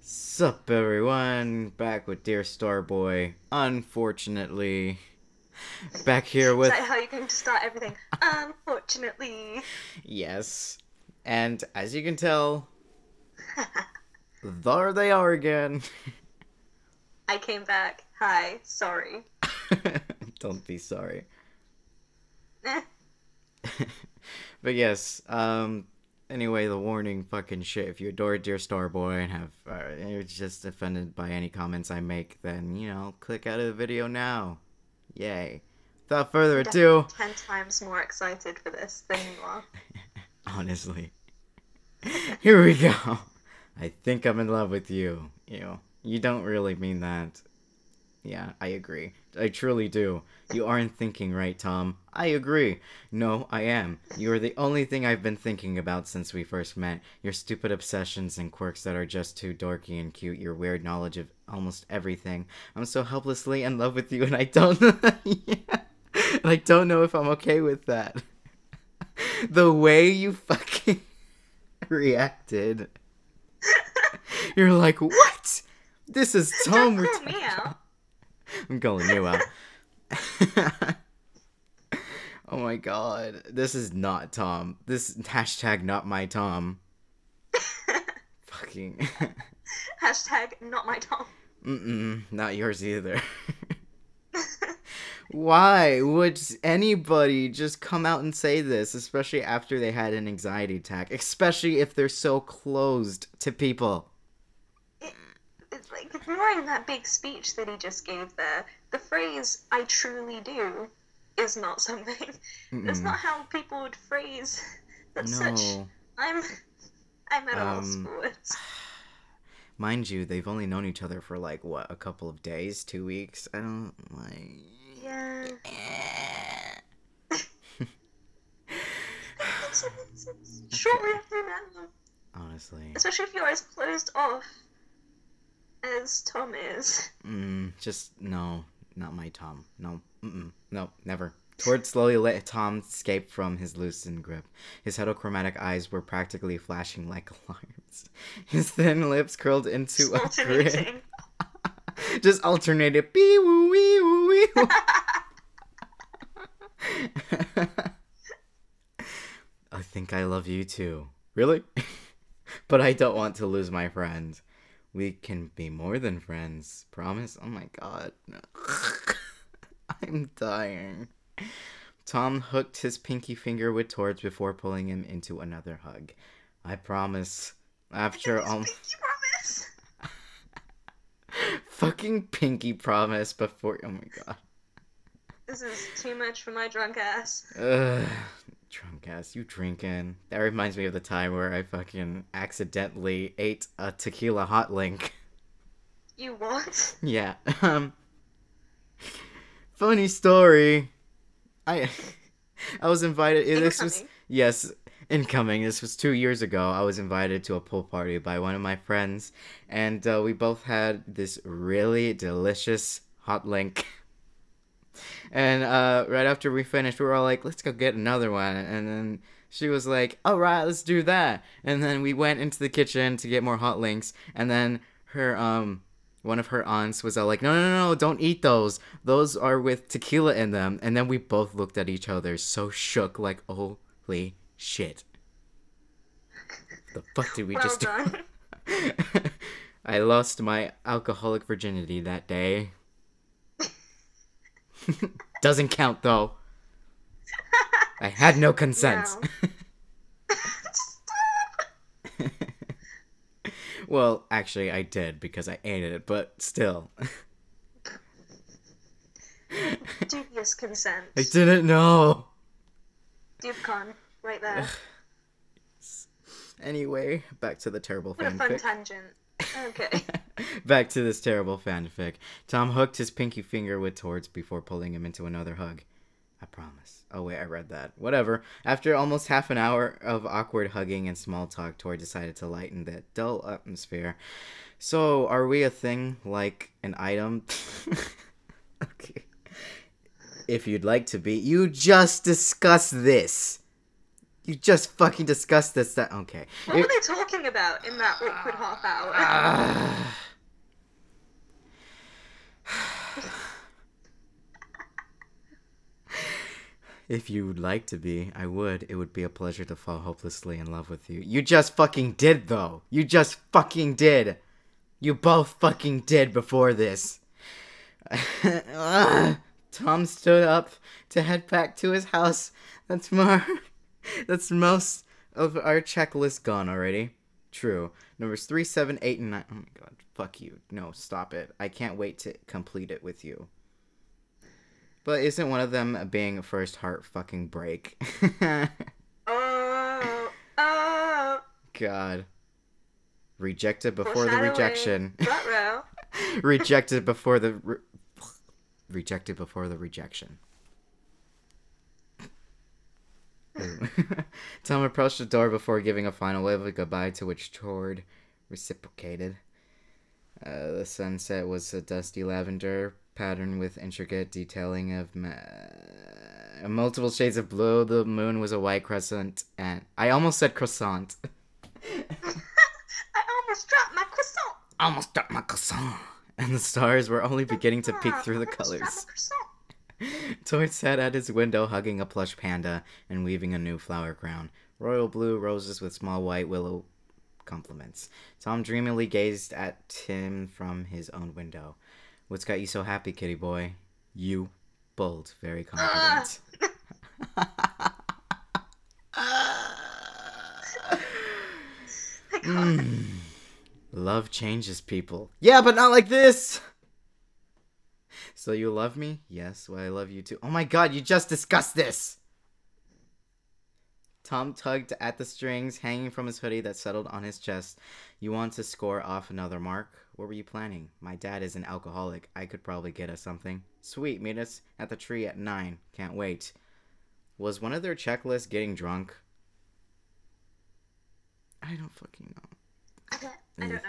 Sup everyone, back with Dear Starboy. Unfortunately, back here Is with that how you're going to start everything? Unfortunately. yes, and as you can tell, there they are again. I came back. Hi. Sorry. Don't be sorry. Eh. But yes, anyway, the warning fucking shit. If you adore Dear Starboy and have you're just offended by any comments I make, then click out of the video now. Yay. Without further I'm definitely ado, 10 times more excited for this than you are. honestly. Here we go. I think I'm in love with you. You don't really mean that. Yeah, I agree. I truly do. You aren't thinking right, Tom. I agree. No, I am. You are the only thing I've been thinking about since we first met. Your stupid obsessions and quirks that are just too dorky and cute. Your weird knowledge of almost everything. I'm so helplessly in love with you, and I don't. Yeah. And I don't know if I'm okay with that. The way you fucking reacted. You're like, what? This is Tom Don't we're call talking me out. about. I'm calling you out. Oh my god. This is not Tom. This hashtag not my Tom. Fucking. Hashtag not my Tom. Not yours either. Why would anybody just come out and say this, especially after they had an anxiety attack, especially if they're so closed to people? It's like ignoring that big speech that he just gave there. The phrase "I truly do" is not something. That's not how people would phrase. That's such. No. I'm. I'm at a loss for words. Mind you, they've only known each other for like what, a couple of days, 2 weeks. I don't like. Yeah. It's short reacting now. Honestly. Especially if you're as closed off as Tom is. Just no, not my Tom. No, no, never. Tord slowly let Tom escape from his loosened grip. His heterochromatic eyes were practically flashing like alarms. His thin lips curled into a grin. Alternating. Just alternated. Bee woo wee woo wee woo. I think I love you too. Really? But I don't want to lose my friend. We can be more than friends. Promise? Oh my god. I'm dying. Tom hooked his pinky finger with Tord's before pulling him into another hug. I promise. After all. Pinky promise. Fucking pinky promise before. Oh my god. This is too much for my drunk ass. Drunk ass, you drinking. That reminds me of the time where I fucking accidentally ate a tequila hot link. You what? Yeah. Funny story. I was invited. This was Incoming. yes, incoming. This was 2 years ago. I was invited to a pool party by one of my friends, and we both had this really delicious hot link. And right after we finished, we were all like, let's go get another one. And then she was like, all right, let's do that. And then we went into the kitchen to get more hot links. And then her, one of her aunts was all like, no, no, no, no, don't eat those. Those are with tequila in them. And then we both looked at each other so shook, like, holy shit. The fuck did we Well just done. do? I lost my alcoholic virginity that day. Doesn't count though. I had no consent. No. Well, actually, I did because I ate it, but still. Dubious consent. I didn't know. Dubcon, right there. Anyway, back to the terrible What a fun fanfic. tangent. Okay. Back to this terrible fanfic. Tom hooked his pinky finger with Tord's before pulling him into another hug. I promise. Oh wait, I read that. Whatever. After almost half an hour of awkward hugging and small talk, Tord decided to lighten that dull atmosphere. So, are we a thing? Like an item? Okay. If you'd like to be, you just discussed this. You just fucking discussed this. That okay. What were they talking about in that awkward half hour? If you would like to be, I would. It would be a pleasure to fall hopelessly in love with you. You just fucking did, though. You just fucking did. You both fucking did before this. Tom stood up to head back to his house. That's most of our checklist gone already. True. Numbers 3, 7, 8, and 9. Oh my god. Fuck you. No, stop it. I can't wait to complete it with you. But isn't one of them being a first heart fucking break? Oh. God. Rejected before the rejection. Ruh-roh. Rejected before the rejection. Tom approached the door before giving a final wave of goodbye, to which TomTord reciprocated. The sunset was a dusty lavender pattern with intricate detailing of multiple shades of blue. The moon was a white crescent, and I almost said croissant. I almost dropped my croissant. And the stars were only beginning to peek through the colors. Tord sat at his window, hugging a plush panda and weaving a new flower crown. Royal blue roses with small white willow compliments. Tom dreamily gazed at him from his own window. What's got you so happy, kitty boy? You. Bold. Very confident. Love changes people. Yeah, but not like this! So you love me? Yes, well, I love you too. Oh my god, you just discussed this! Tom tugged at the strings hanging from his hoodie that settled on his chest. You want to score off another mark? What were you planning? My dad is an alcoholic. I could probably get us something. Sweet, meet us at the tree at 9. Can't wait. Was one of their checklists getting drunk? I don't fucking know. I don't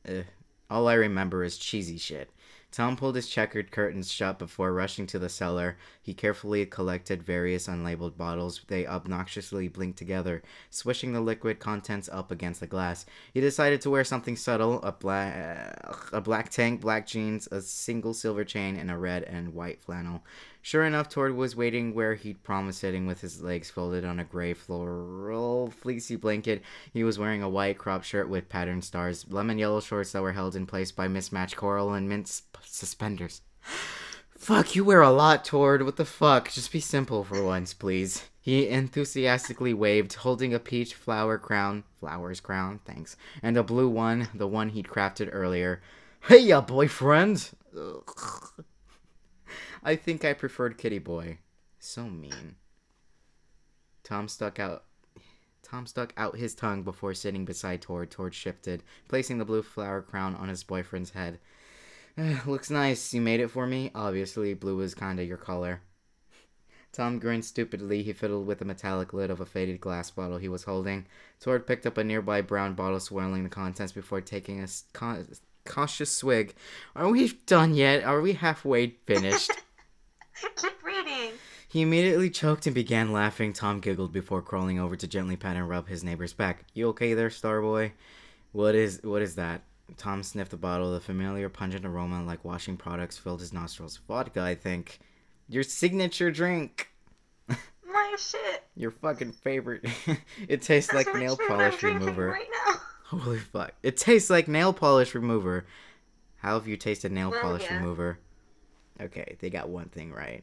know. All I remember is cheesy shit. Tom pulled his checkered curtains shut before rushing to the cellar. He carefully collected various unlabeled bottles. They obnoxiously blinked together, swishing the liquid contents up against the glass. He decided to wear something subtle, a black tank, black jeans, a single silver chain, and a red and white flannel. Sure enough, Tord was waiting where he'd promised, sitting with his legs folded on a gray floral fleecy blanket. He was wearing a white crop shirt with patterned stars, lemon yellow shorts that were held in place by mismatched coral, and mint suspenders. Fuck, you wear a lot, Tord. What the fuck? Just be simple for once, please. He enthusiastically waved, holding a peach flowers crown, thanks, and a blue one, the one he'd crafted earlier. Hey, ya boyfriend! Ugh. I think I preferred Kitty Boy. So mean. Tom stuck out his tongue before sitting beside Tord. Tord shifted, placing the blue flower crown on his boyfriend's head. Looks nice. You made it for me? Obviously, blue is kinda your color. Tom grinned stupidly. He fiddled with the metallic lid of a faded glass bottle he was holding. Tord picked up a nearby brown bottle, swirling the contents before taking a cautious swig. Are we done yet? Are we halfway finished? Keep reading. He immediately choked and began laughing. Tom giggled before crawling over to gently pat and rub his neighbor's back. You okay there, Starboy? What is that? Tom sniffed the bottle. The familiar pungent aroma like washing products filled his nostrils. Vodka, I think. Your signature drink. My shit. Your fucking favorite. It tastes like nail polish remover. Right now. Holy fuck. It tastes like nail polish remover. How have you tasted nail polish remover? Okay, they got one thing right.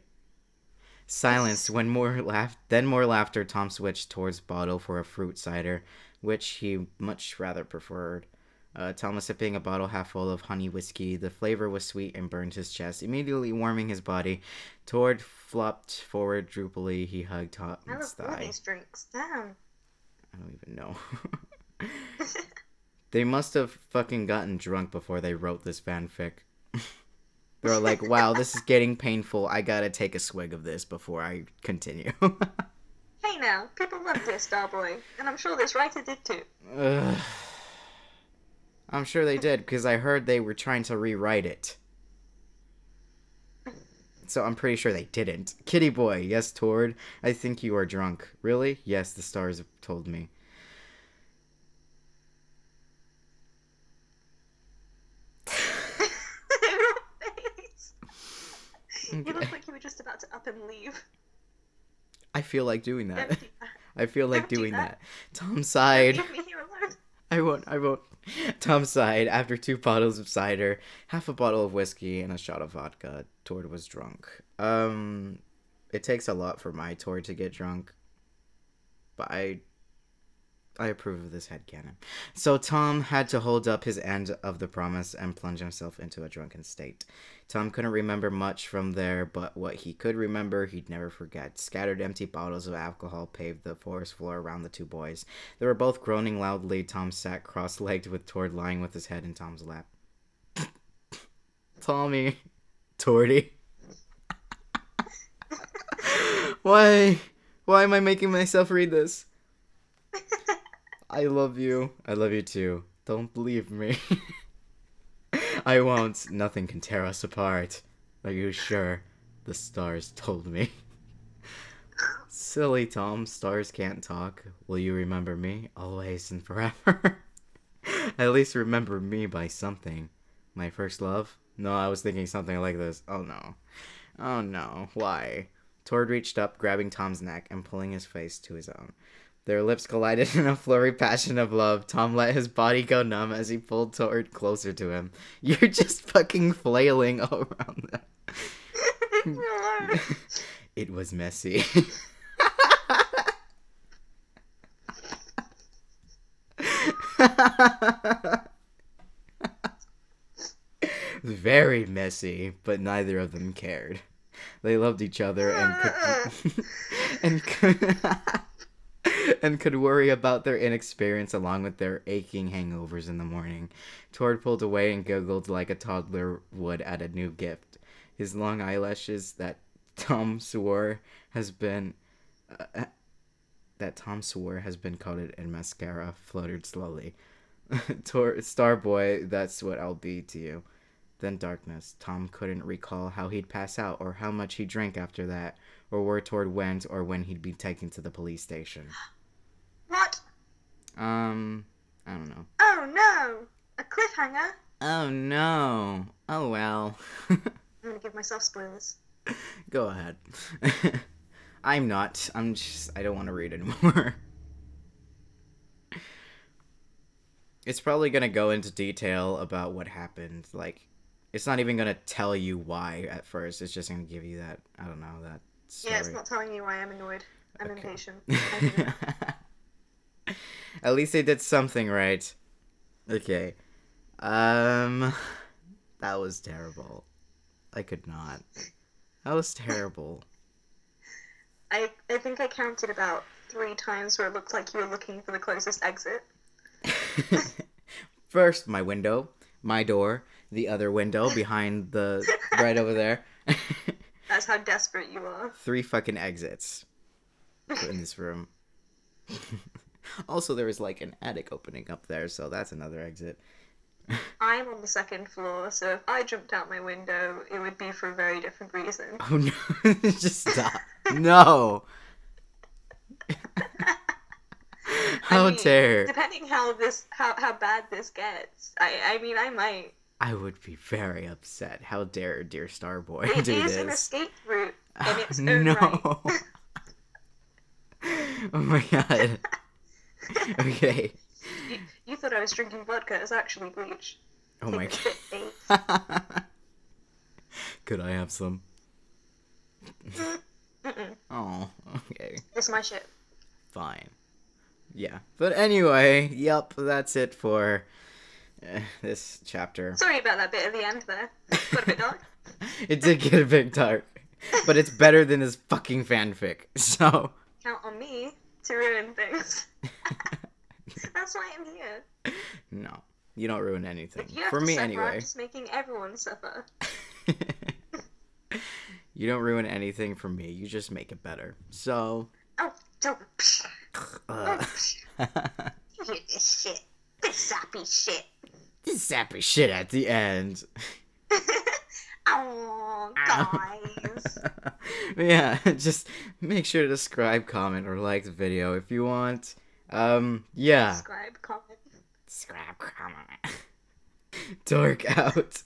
Silence. Then more laughter. Tom switched towards bottle for a fruit cider, which he much rather preferred. Tom was sipping a bottle half full of honey whiskey. The flavor was sweet and burned his chest, immediately warming his body. Tord flopped forward droopily. He hugged Tom's thigh. I love all these drinks. Damn. I don't even know. They must have fucking gotten drunk before they wrote this fanfic. They're like, wow, this is getting painful. I gotta take a swig of this before I continue. Hey now, people love this, Starboy. And I'm sure this writer did too. I'm sure they did, because I heard they were trying to rewrite it. So I'm pretty sure they didn't. Kitty boy, yes, Tord. I think you are drunk. Really? Yes, the stars have told me. You look like you were just about to up and leave. I feel like doing that. Don't do that. I feel like Don't do doing that. Tom sighed. Leave me here alone. I won't. Tom sighed. After 2 bottles of cider, half a bottle of whiskey, and a shot of vodka, Tord was drunk. It takes a lot for my Tord to get drunk, but I approve of this headcanon. So Tom had to hold up his end of the promise and plunge himself into a drunken state. Tom couldn't remember much from there, but what he could remember, he'd never forget. Scattered empty bottles of alcohol paved the forest floor around the 2 boys. They were both groaning loudly. Tom sat cross-legged with Tord lying with his head in Tom's lap. Tommy. Tordy. Why am I making myself read this? I love you. I love you too. Don't leave me. I won't. Nothing can tear us apart. Are you sure? The stars told me. Silly Tom, stars can't talk. Will you remember me? Always and forever. At least remember me by something. My first love? No, I was thinking something like this. Oh no. Oh no. Why? Tord reached up, grabbing Tom's neck and pulling his face to his own. Their lips collided in a flurry passion of love. Tom let his body go numb as he pulled Tord closer to him. You're just fucking flailing all around them. It was messy. Very messy, but neither of them cared. They loved each other and could worry about their inexperience along with their aching hangovers in the morning. Tord pulled away and giggled like a toddler would at a new gift. His long eyelashes that Tom swore has been coated in mascara fluttered slowly. Starboy, that's what I'll be to you. Then darkness. Tom couldn't recall how he'd pass out or how much he drank after that, or where Tord went or when he'd be taken to the police station. What? I don't know. Oh no! A cliffhanger? Oh no. Oh well. I'm gonna give myself spoilers. Go ahead. I'm not. I don't want to read anymore. It's probably gonna go into detail about what happened. Like, it's not even gonna tell you why at first. It's just gonna give you that, I don't know, that story. Yeah, it's not telling you why I'm annoyed. I'm impatient. At least they did something right. Okay. That was terrible. I could not. That was terrible. I think I counted about 3 times where it looked like you were looking for the closest exit. First, my window, my door, the other window behind the right over there. That's how desperate you are. 3 fucking exits in this room. Also, there was like an attic opening up there, so that's another exit. I'm on the 2nd floor, so if I jumped out my window, it would be for a very different reason. Oh no! Just stop! No! How dare! Depending how bad this gets, I mean, I might. I would be very upset. How dare dear Starboy do this? It is an escape route in its own right. Oh my god. Okay. You thought I was drinking vodka. It's actually bleach. Oh my god. Could I have some? Oh, okay. It's my shit. Fine. Yeah. But anyway, yep, that's it for this chapter. Sorry about that bit at the end there. Got a bit dark. It did get a bit dark. But it's better than this fucking fanfic, so... Count on me to ruin things. That's why I'm here. No, you don't ruin anything. If you have for to me, suffer, anyway. I'm just making everyone suffer. You don't ruin anything for me. You just make it better. So. Oh, don't. You hear this shit? This sappy shit. This sappy shit at the end. Oh, guys. is. Yeah, just make sure to subscribe, comment, or like the video if you want. Yeah. Subscribe, comment. Subscribe, comment. Dork out.